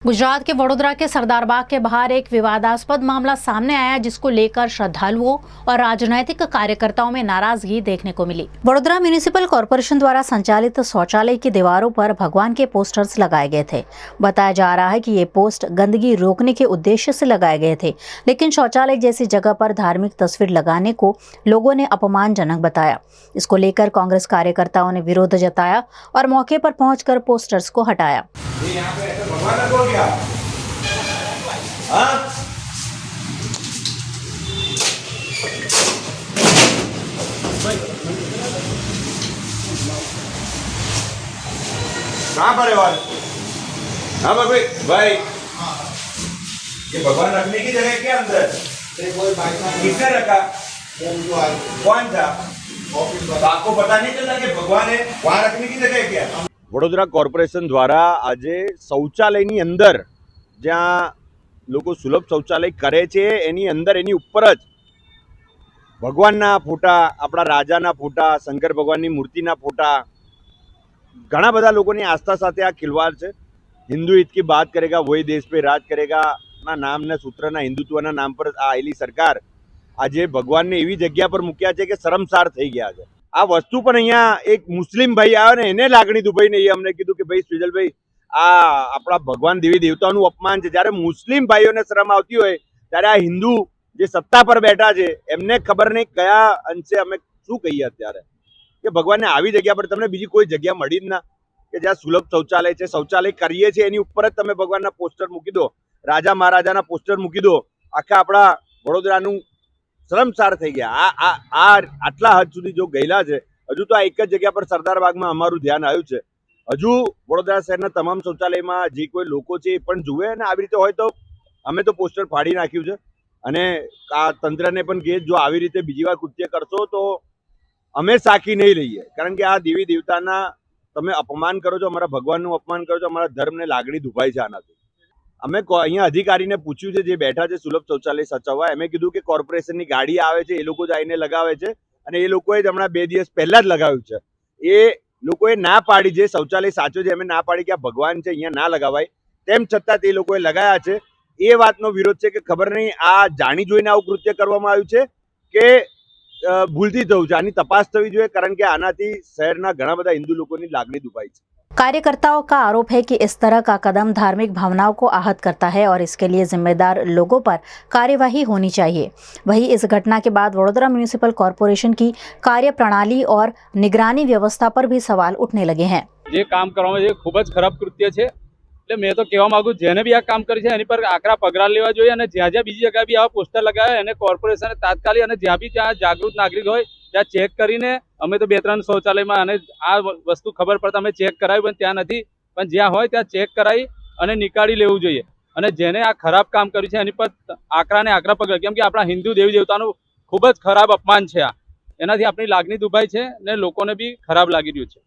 गुजरात के वडोदरा के सरदार बाग के बाहर एक विवादास्पद मामला सामने आया, जिसको लेकर श्रद्धालुओं और राजनैतिक कार्यकर्ताओं में नाराजगी देखने को मिली। वडोदरा म्यूनिसिपल कॉरपोरेशन द्वारा संचालित शौचालय की दीवारों पर भगवान के पोस्टर्स लगाए गए थे। बताया जा रहा है कि ये पोस्ट गंदगी रोकने के उद्देश्य से लगाए गए थे, लेकिन शौचालय जैसी जगह पर धार्मिक तस्वीर लगाने को लोगों ने अपमानजनक बताया। इसको लेकर कांग्रेस कार्यकर्ताओं ने विरोध जताया और मौके पर पहुंचकर पोस्टर्स को हटाया। यहाँ पे ऐसे भगवान रखो क्या? हाँ? कहाँ पर है वाल? हाँ भाई भाई, ये भगवान रखने की जगह क्या अंदर? किसने रखा? कौन था? तो आपको पता नहीं चला कि भगवान है वहाँ रखने की जगह क्या? વડોદરા કોર્પોરેશન દ્વારા આજે શૌચાલયની અંદર જ્યાં લોકો સુલભ શૌચાલય કરે છે એની અંદર એની ઉપર જ ભગવાનના ફોટા, આપણા રાજાના ફોટા, શંકર ભગવાનની મૂર્તિના ફોટા, ઘણા બધા લોકોની આસ્થા સાથે આ ખિલવાડ છે। હિન્દુ હિત की बात करेगा वही देश पे राज करेगा ના નામના સૂત્રના હિન્દુત્વના નામ પર આ આયેલી સરકાર આજે ભગવાનને એવી જગ્યા પર મૂક્યા છે કે શરમસાર થઈ ગયા છે। આ વસ્તુ પણ અહીંયા એક મુસ્લિમ ભાઈ આવ્યો ને એને લાગણી દુભાઈને એ અમને કીધું કે ભાઈ સુજલભાઈ, આ આપણા ભગવાન દેવી દેવતાનું અપમાન છે। જ્યારે મુસ્લિમ ભાઈઓને શરમ આવતી હોય ત્યારે આ હિન્દુ જે સત્તા પર બેઠા છે એમને ખબર નહીં કયા અંશે અમે શું કહીએ અત્યારે કે ભગવાનને આવી જગ્યા પર તમને બીજી કોઈ જગ્યા મળી જ ના કે જ્યાં સુલભ શૌચાલય છે। શૌચાલય કરીએ છીએ એની ઉપર જ તમે ભગવાનના પોસ્ટર મૂકી દો, રાજા મહારાજાના પોસ્ટર મૂકી દો। આખા આપણા વડોદરાનું શરમસાર થઈ ગયા। આટલા હદ સુધી જો ગયેલા છે। હજુ તો આ એક જ જગ્યા પર સરદાર બાગમાં અમારું ધ્યાન આવ્યું છે। હજુ વડોદરા શહેરના તમામ શૌચાલયમાં જે કોઈ લોકો છે એ પણ જુએ અને આવી રીતે હોય તો અમે તો પોસ્ટર ફાડી નાખ્યું છે અને આ તંત્રને પણ કહે જો આવી રીતે બીજી વાર કૃત્ય કરશો તો અમે સાખી નહીં લઈએ, કારણ કે આ દેવી દેવતાના તમે અપમાન કરો છો, અમારા ભગવાનનું અપમાન કરો છો, અમારા ધર્મને લાગણી દુભાઈ છે આનાથી। અમે અહીંયા અધિકારીને પૂછ્યું છે જે બેઠા છે સુલભ શૌચાલય સચવવા, એમે કીધું કે કોર્પોરેશનની ગાડી આવે છે, એ લોકો જ આવીને લગાવે છે અને એ લોકોએ જ હમણાં 2 દિવસ પહેલા જ લગાવ્યું છે। એ લોકોએ ના પાડી, જે શૌચાલય સાચું છે એમે ના પાડી કે આ ભગવાન છે અહીંયા ના લગાવાય, તેમ છતાં તે લોકોએ લગાવ્યા છે। એ વાતનો વિરોધ છે કે ખબર નહીં આ જાણી જોઈને આવું કૃત્ય કરવામાં આવ્યું છે કે ભૂલથી થયું છે। આની તપાસ થવી જોઈએ, કારણ કે આનાથી શહેરના ઘણા બધા હિન્દુ લોકોની લાગણી દુભાઈ છે। कार्यकर्ताओं का आरोप है कि इस तरह का कदम धार्मिक भावनाओं को आहत करता है और इसके लिए जिम्मेदार लोगों पर कार्यवाही होनी चाहिए। वहीं इस घटना के बाद वडोदरा म्यूनिसिपल कॉरपोरेशन की कार्यप्रणाली और निगरानी व्यवस्था पर भी सवाल उठने लगे हैं। જે કામ કરવામાં જે ખૂબ જ ખરાબ કૃત્ય છે, એટલે મેં તો કહેવા માંગુ જેને બી આ કામ કર્યું છે એની પર આકરા પગલાં લેવા જોઈએ અને જ્યાં જ્યાં બીજી જગ્યાએ બી આવા પોસ્ટર લગાવ્યા એને કોર્પોરેશને તાત્કાલિક અને જ્યાં બી ત્યાં જાગૃત નાગરિક હોય ત્યાં ચેક કરીને, અમે તો 2-3 શૌચાલયમાં અને આ વસ્તુ ખબર પડતા અમે ચેક કરાવ્યું પણ ત્યાં નથી, પણ જ્યાં હોય ત્યાં ચેક કરાવી અને નીકાળી લેવું જોઈએ અને જેને આ ખરાબ કામ કર્યું છે એની પર આકરાને આકરા પગલાં, કેમ કે આપણા હિન્દુ દેવી દેવતાનું ખૂબ જ ખરાબ અપમાન છે। આ એનાથી આપણી લાગણી દુભાઈ છે ને લોકોને બી ખરાબ લાગી રહ્યું છે।